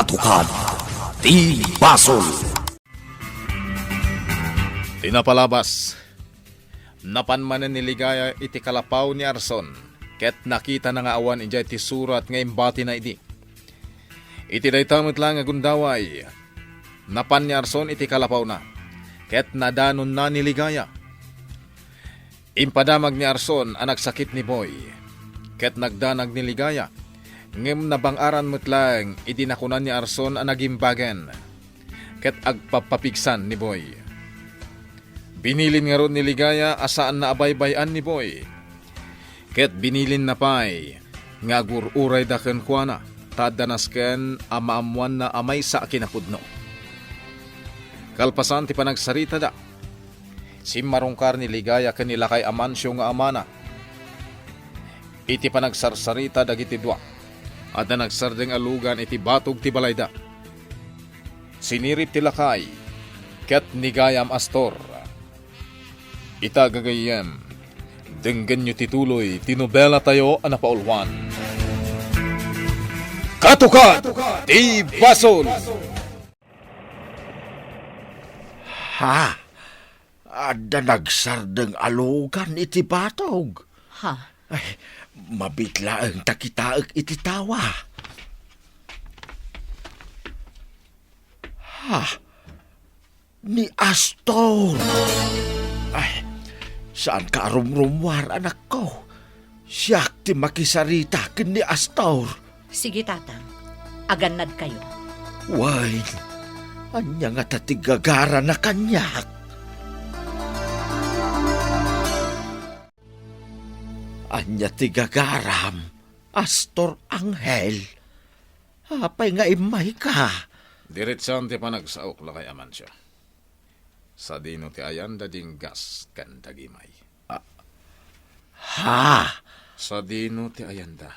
Katukad ti Basol. Tinapalabas. Napanmanan ni Ligaya iti kalapaw ni Arson, ket nakita na nga awan ijay ti surat nga imbati na idi. Iti daytamot lang nga gundaway. Napan ni Arson iti kalapaw na, ket nadanon na ni Ligaya. Impadamag ni Arson ang nagsakit ni Boy, ket nagdanag ni Ligaya. Ngem nabangaran metlang idinakunan ni Arson ang nagimbagan, ket agpapapigsan ni Boy. Binilin nga ron ni Ligaya asaan na abaybayan ni Boy, ket binilin na pay nga agururay da ken kuana, tadanasken amaamuan na amay sa kinapudno. Kalpasan ti panagsarita da, simmarungkar ni Ligaya ken nila kay Amancio nga amana. Iti panagsarsarita dagiti dua, at na nagsardeng alugan iti batog ti balayda. Sinirip ti lakay, ket nigayam Astor. Ita gagayem, denggan nyo tituloy, tinobela tayo anapaulwan. Katukad ti Basol! Ha? Ada nagsardeng alugan iti batog. Ha? Ay, mabitla ang takitaag iti tawa. Ha? Ni Astor. Ay, saan ka rumrumwar, anak ko? Siyak ti makisarita ken ni Astor. Sige, tatang. Aganad kayo. Way, anya nga tatigagara na kanyak. Anya tigagaram, Astor Angel. Apay nga imay ka. Diretsan ti panagsaok la kay Amancio. Sa dino ti ayanda ding gas kan dagimay. Ha? Sa dino ti ayanda.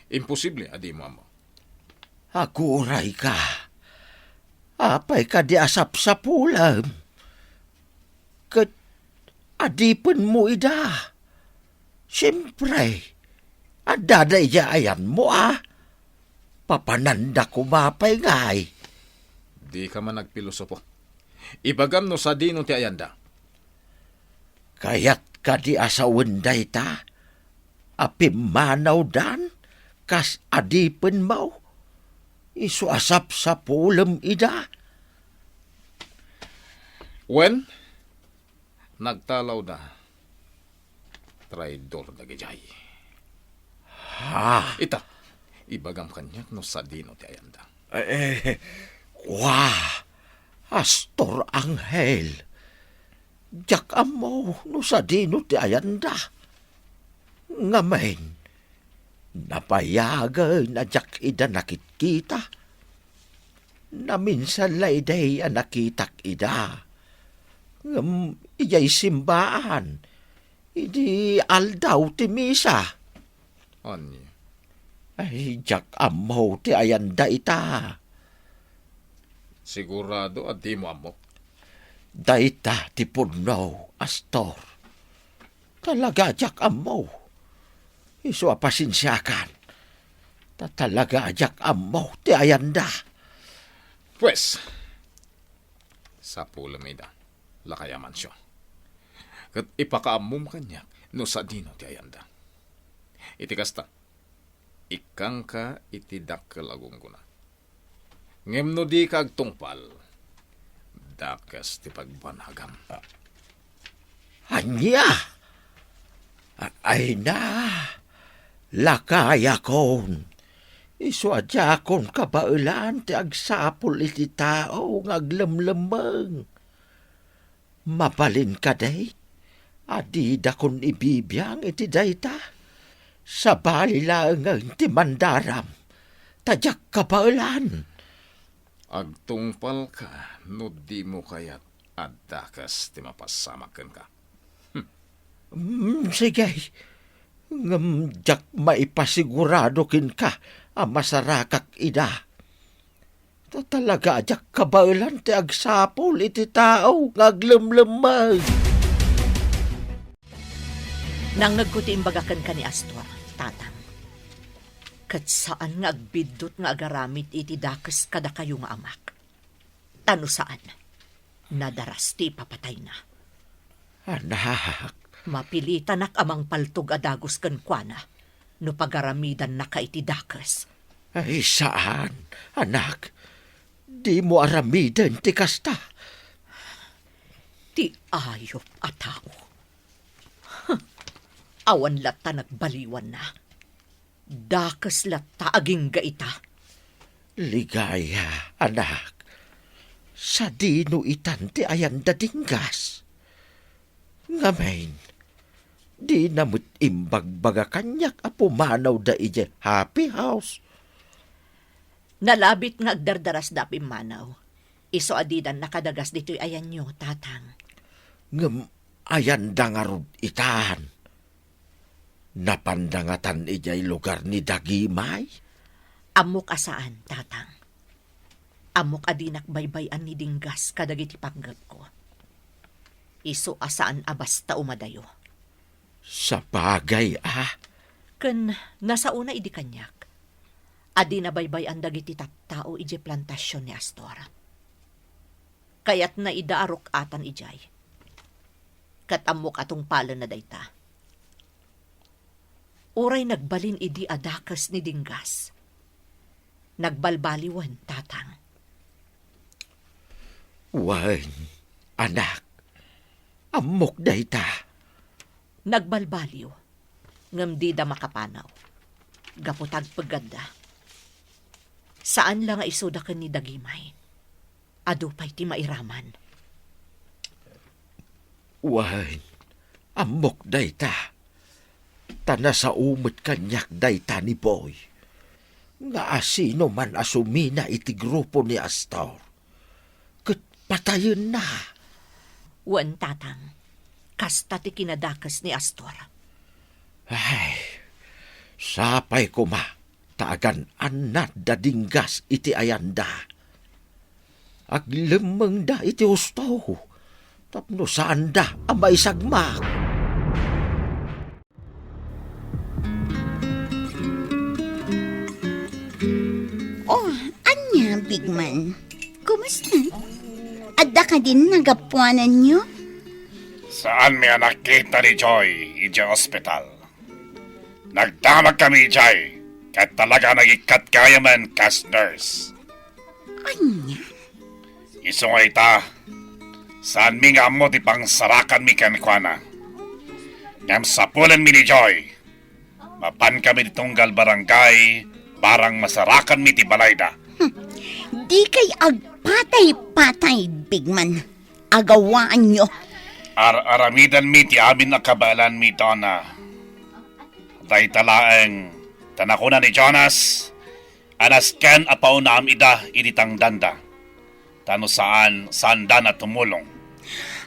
Imposible adi mo amo. Aguray ka. Apay ka di asap sa pulam. Kat adipan mo ida. Siyempre, adaday ayan mo Papananda ko mapay ngay. Di ka man nagpilosopo. Ibagam no sa dino ti ayanda. Kayat ka di asawenday ta. Apimanaw dan, kas adipen mo. Isu asap sa pulam ida. When? Nagtalaw na. Traidor na gajay. Ha? Ita, ibagam kanyak no sa dino ti ayanda. Astor Angel. Jak amo no sa dino ti ayanda. Ngamen, napayagay na jak ida nakit kita. Naminsan layday nakitak ida. Iyay simbaan. Idi aldaw ti misa. Anya? Ay, jak amo ti ayanda ita. Sigurado at di mo amo. Daita ti puno, Astor. Talaga jak amo. Isu apasinsyakan. Talaga jak amo ti ayanda. Pues, sa pulamida, lakayaman siya. Kat ipakaamum kanyak no sa dino ti ayanda. Iti kasta, ikang ka iti dakkel agong guna. Ngem no di kag tungpal, dakas ti pagbanagam. Anya? Ay na, lakaya kon. Iswadya kon kabailan ti agsapol iti tao ngaglemlemeng. Mapalin ka day, adida kon ibibiyang iti dayta. Sa balilangang ti mandaram, tadyak kabailan. Agtungpal ka, no di mo kayat at dakas ti mapasamakan ka. Sige, jak maipasigurado kin ka ang masarakak ida. Talaga jak kabailan ti agsapol iti tao ngaglemlemag. Nang nagkuti imbagakan ka ni Astor, tatang. Kat saan nga agbidot nga agaramid iti dakes kada kayo nga amak. Tano saan? Nadaras ti papatay na. Anak, Mapilitanak amang paltog adagos ken kuana. No pagaramidan na ka iti dakes. ay saan, anak? Di mo aramidan ti kasta. Ti ayop a tao. Awan lata nagbaliwan na. Dakes lata aging gaita. Ligaya, anak. Sa dino itan ti ayan dadinggas. Ngamen, di namut imbagbaga kanyak a pumanaw da ije happy house. Nalabit nga agdardaras dapi manaw. Iso adidan nakadagas dito'y ayan nyo, tatang. Ngem ayan dangarod itan. Napandangatan ijay lugar ni Dagimay. Amok asaan, tatang. Amok adinak baybayan ni Dinggas kadagiti panggap ko. Iso asaan abasta umadayo. Sa bagay Ken nasa una idi kanyak. Adi na baybayan dagiti tattao ije plantasyon ni Astor. Kayat na idaarok atan ijay. Kat amok atong pala na dayta. Uray nagbalin idi adakas ni Dinggas. Nagbalbaliwan, tatang. Wan, anak. Amok dayta. Nagbalbaliw. Ngam di da makapanaw. Gaputag paganda. Saan lang nga isudakan ni Dagimay? Adupay ti mairaman. Wan, amok dayta. Tana sa umot kanyak dayta ni Boy. Nga asino man asumina iti grupo ni Astor. Kat patayon na. Wan, tatang. Kasta ti kinadakas ni Astor. Ay, sapay ko ma. Taagan anad da Dinggas iti ayanda. Aglemeng da iti husto. Tapno saan da amay sagmak. Oh, anya, big man. Kumusta? Adda ka din nagapuanan nyo? Saan may nakita ni Joy ije hospital? Nagdamag kami, Joy. Kahit talaga nagikat kaya man kas nurse. Anya? Iso nga ita, saan mi nga mo di pang sarakan mi kankwana. Ngam sapulan mi ni Joy. Mapan kami ditong barangay, barang masarakan mi ti balayda. Di kay agpatay-patay, big man. Agawaan nyo. Aramidan mi ti amin na kabalan mi dona. Tay talaeng tanakuna ni Jonas, anasken apaw na amida initang danda. Tano saan na tumulong.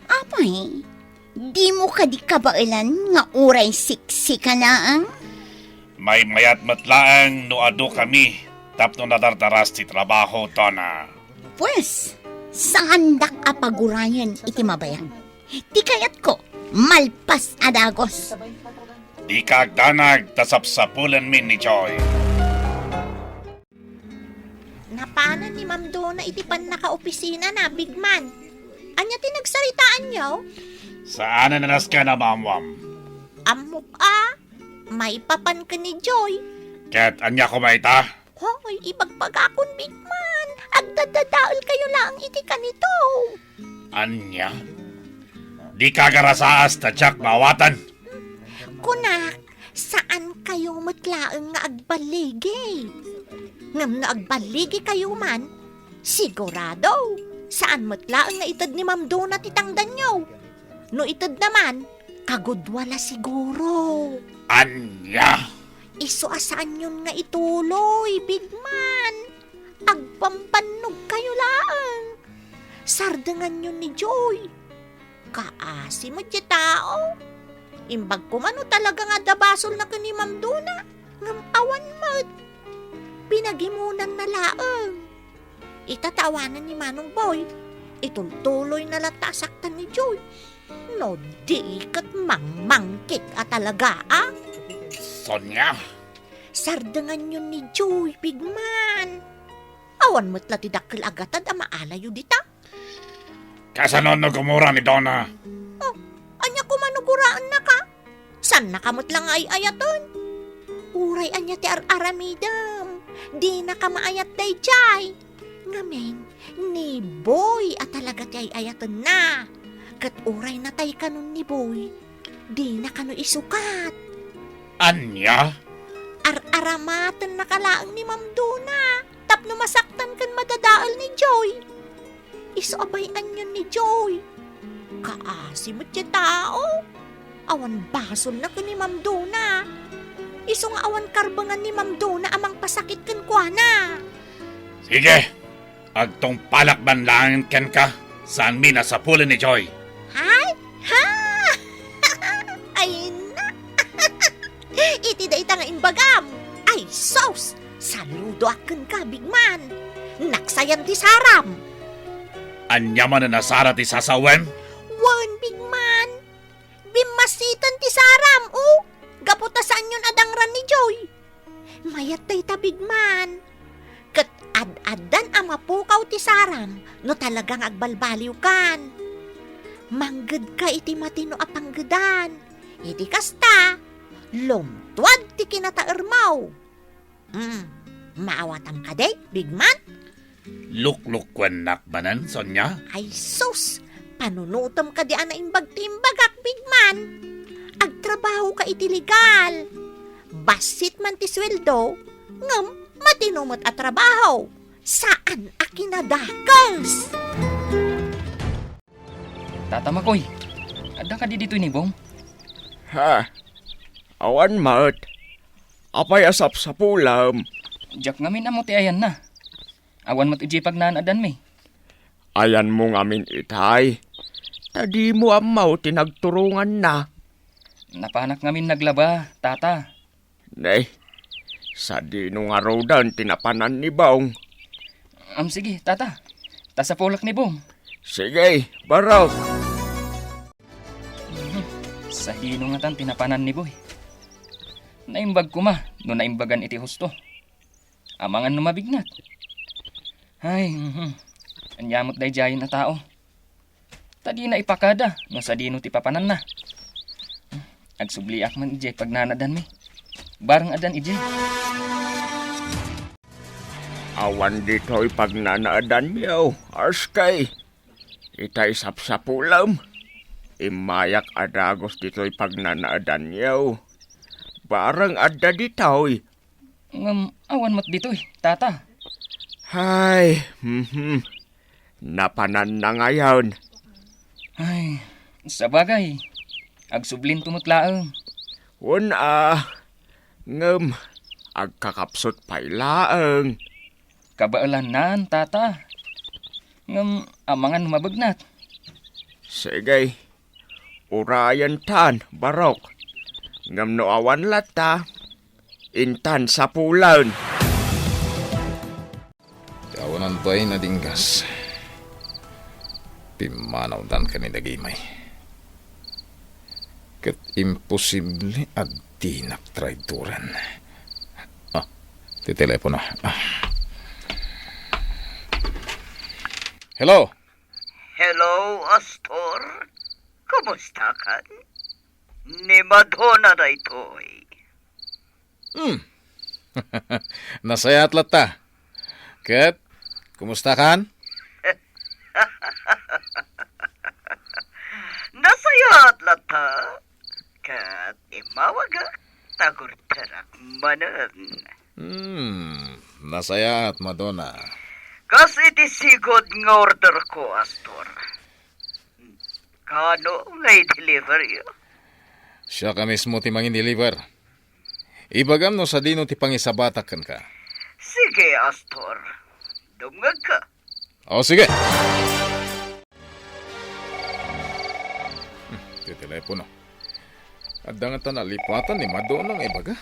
Apay, di mo ka di kabailan nga uray siksi ka laang? May mayat matlaang no ado kami, tapno nadardaras ti trabaho dona. Pues, saan dak apagurayan iti mabayan? Di kayat ko, malpas adagos. Di kagdanag tasapsapulan min ni Joy. Napanan ni Ma'am Donna iti pan naka-opisina na, big man. Anya tinagsaritaan niyo? Saan na nanas ka na, mamwam? Amok may papan ka ni Joy. Ket anya ko maita? Hoy, ibagpagakon, big man. Agdadadaol kayo lang iti kanito. Anya? Di kagarasaas ta tsak mawatan. Kunak, saan kayo matlaang nga agbaligi? Ngam na agbaligi kayo man, sigurado, saan matlaang nga itad ni Ma'am Donna titangdan nyo? No itad naman, kagudwala siguro. Anya? Iso asaan yun nga ituloy, big man. Agpampannog kayo lang. Sardangan yun ni Joy. Kaasi mo dya tao. Imbag ko man talaga nga dabasol na ka ni Ma'am Donna. Ngam awan mat. Pinagimunan na laang. Itatawanan ni Manong Boy. Itultuloy na latasaktan ni Joy. No di kat mangmangkik talaga. Sonya? Sardangan yun ni Joy, bigman. Awan mo't la tidakkel agatad ama alayo dita. Kasanon no gumura ni Donna. Anya kumanuguraan na ka? San nakamot lang ay ayaton? Uray anya ti aramidam. Di na ka maayat day jay. Ngamen, ni Boy at talaga ti ay ayaton na. Kat uray na tay kanon ni Boy. Di na kano isukat. Anya? Aramatan na kalaang ni Ma'am Duna. Tapno masaktan kan madadaal ni Joy. Iso abay anyon ni Joy. Kaasi mo't yung tao. Awan basol na kan ni Ma'am Duna. Iso nga awan karbangan ni Ma'am Duna amang pasakit kan kuana. Sige, agtong palakban lang ken ka saan mi nasapulin ni Joy. Hay? Ha? Ay na. Iti da ita nga imbagam. Ay sos. Saludo akin ka, bigman. Naksayan ti saram. Anya man na nasara ti sasawen? Wan, bigman. Bimasitan ti saram, oh. Gaputasan yun adangran ni Joy. Mayat tay ta, bigman. Kat ad-adan ang mapukaw ti saram no talagang agbalbaliw kan. Mangged ka iti matino apanggedan. Iti kasta, lumtuad ti kinataermaw. Maawatam ka day, bigman? Luklukwen nakbanan, Sonya? Ay sus, panunutom ka di ana imbag-timbagak, bigman. Agtrabaho ka iti legal. Basit man ti sweldo, ngam matinumot at trabaho. Saan akinadakals? Tata Makoy, ada ka di dito ni Bong? Ha? Awan mat. Apay asap sa pulam. Jak ngamin amo ti ayan na. Awan mo't iji pagnaan adan mi. Ayan mo ngamin itay. Tadi mo amaw tinagturungan na. Napanak ngamin naglaba, tata. Nay, sa dinong araw dan tinapanan ni Bong. Sige, tata. Tasapulak ni Bong. Sige, baraw. Sa hino nga tan tinapanan ni Boy. Naimbag ko ma, no naimbagan iti husto. Amangan no mabignat. Ay, anyamot day jayin na tao. Tadi na ipakada, no sa dino ti papanan na. Agsubliak man ije pagnanadan mi. Barang adan ije. Awan dito'y pagnanaadan niyo, arskay. Itay sapsapulam. Imayak adagos dito'y pagnanaadan niyo. Barang ada dito'y. Awan mat dito'y, tata. Hay, napanan na ngayon. Ay, sa bagay. Agsublin tumutlaang. Ngem, agkakapsot pa'y laeng. Kabaalan naan, tata. Ngam, amangan mabagnat. Sige, urayan tan, barok. Ngam no awan lata, intan sa pulan. Kawanan pa'y nadinggas. Pimanaw dan ka ni Dagimay. Kat imposible at tinak traidoran. Ti telepono. Hello? Hello, Astor. Kumusta ka? Ni Madonna na ito'y. Nasaya at lata. Kat, kumusta kan? Nasayat lata. Kat imawaga tagurtarak manan. Nasaya at Madonna. Kas iti sigod ng order ko, Astor. Kano ngay delivery? Siya ka mismo ti mangin deliver. Ibagam no sa dino ti pangisabatakan ka. Sige, Astor. Dumngag ka. O sige. Ti telepono. At dangatan nalipatan ni Madonna ng ibaga.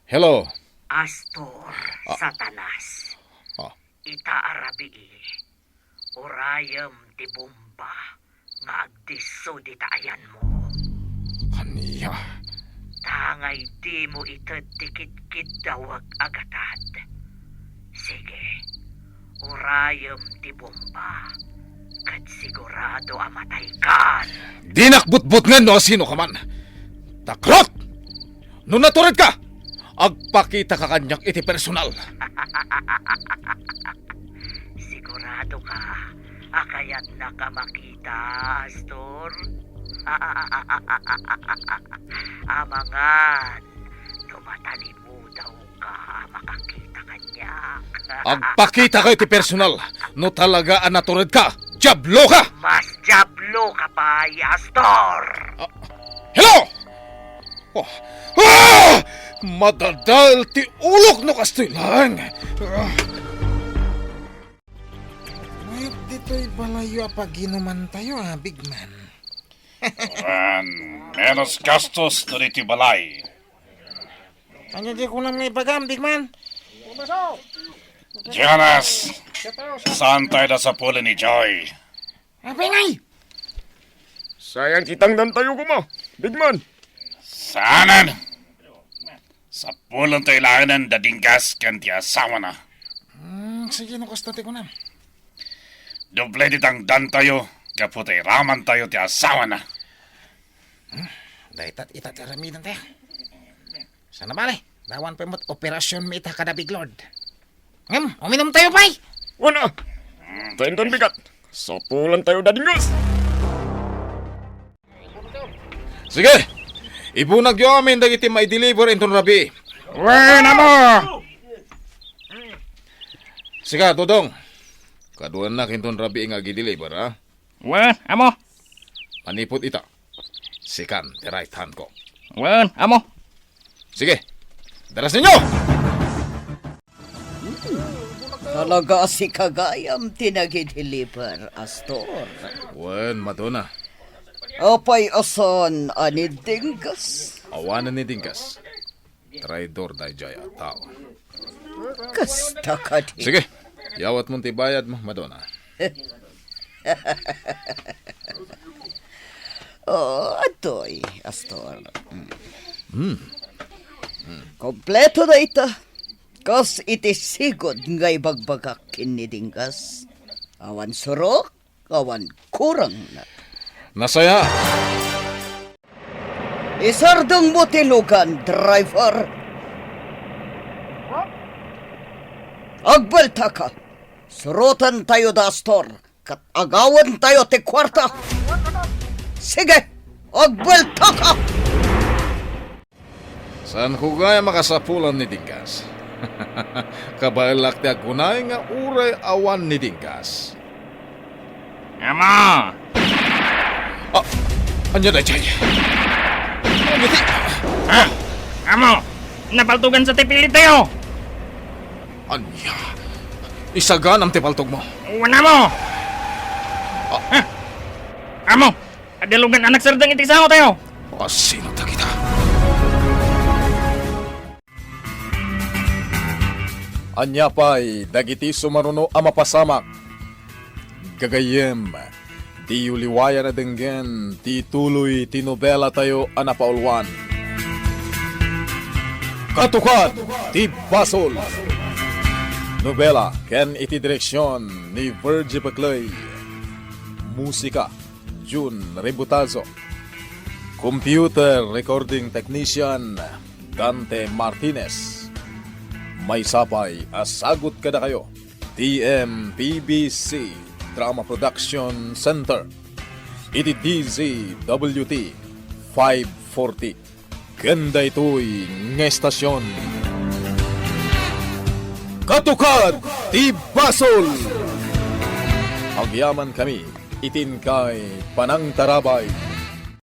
Hello. Astor, Satanas. Ita arabi. Urayam ti bomba. Nga agdiso di taayan mo. Kaniya. Tangay di mo itadikit-kit dawag agatad. Sige, urayam di bomba. Kat sigurado amatay kan. Dinakbutbut nga no sino ka man. Takrot! No naturid ka! Agpakita ka kanyak iti personal. Sigurado ka. Akayat na ka makita, Astor. Amangan, tumatali mo daw ka makakita kanyak. Agpakita ka iti personal. No talaga ang naturid ka. Jablo ka! Mas jablo ka pa, Astor. Hello! Oh. Ah! Madadal ti ulok no kastoy lang. Dito'y balayo pag inuman tayo big man. Menos gastos na iti balay. Ano di ko lang may bagam, big man? Jonas, saan tayo na sa pula ni Joy? Pingay! Sayang kitang dantayo ko mo, big man. Saanan? Sa pulang tayo lang ng dadinggas kan ti asawa na. Sige, nakastati ko na. Doble ditang dan tayo, kaputay raman tayo ti asawa na. Dahil itatiramin tayo. Sana bale, dawan pa mo't operasyon may ita kada big lord. Uminom tayo, pay! Wala! Tenton bigat. Sapulan tayo dadingos. Sige! Ibunag yo amin dagiti may deliver inton rabi. Wena mo! Sige, Dodong. Kaduan na kinton rabi nga gi-deliver, ha? Wen, amo. Manipot ita. Sikan, the right hand ko. Wen, amo. Sige, daras ninyo! Talaga si Kagayam tinagi-deliver, Astor. Wen, Madonna. Apay asan anid dinggas. Awanan ni Dingkas. Traidor da jaya tao. Kasta ka di. Sige, yawat mong tibayad mo, Madonna. Atoy, Astor. Kompleto na ita. Kas iti sigod ngay bagbagak kinidinggas. Awan surok, awan kurang na. Nasaya! Isardong mo tilugan, driver. Agbalta ka. Surutan tayo da Astor. Kat agawan tayo ti kwarta. Sige, agbalta ka. Saan ko gaya makasapulan ni Dingkas? Kabailak ti agunay nga uray awan ni Dingkas. Amo. Anya da jaya? Amo. Napaltugan sa tipilit tayo. Anya? Isagan ang tipaltog mo. Wana mo. Amo. Adalugan anak sardang itisaw tayo. Sino ta kita? Anya pa'y dagiti sumaruno amapasamak. Gagayem, di uliwaya na denggen, ti tuloy tinobela tayo anapaulwan. Katukat, ti Basol. Nobela, ken iti direksyon ni Virgie Baclay. Musika, June Rebutazo. Computer recording technician, Dante Martinez. May sapay, asagot kada kayo. TMPBC Drama Production Center. Iti DZWT 540. Ganda ito'y ngestasyon. Katukat, ti Basol! Agyaman kami, itin kay Panang Tarabay.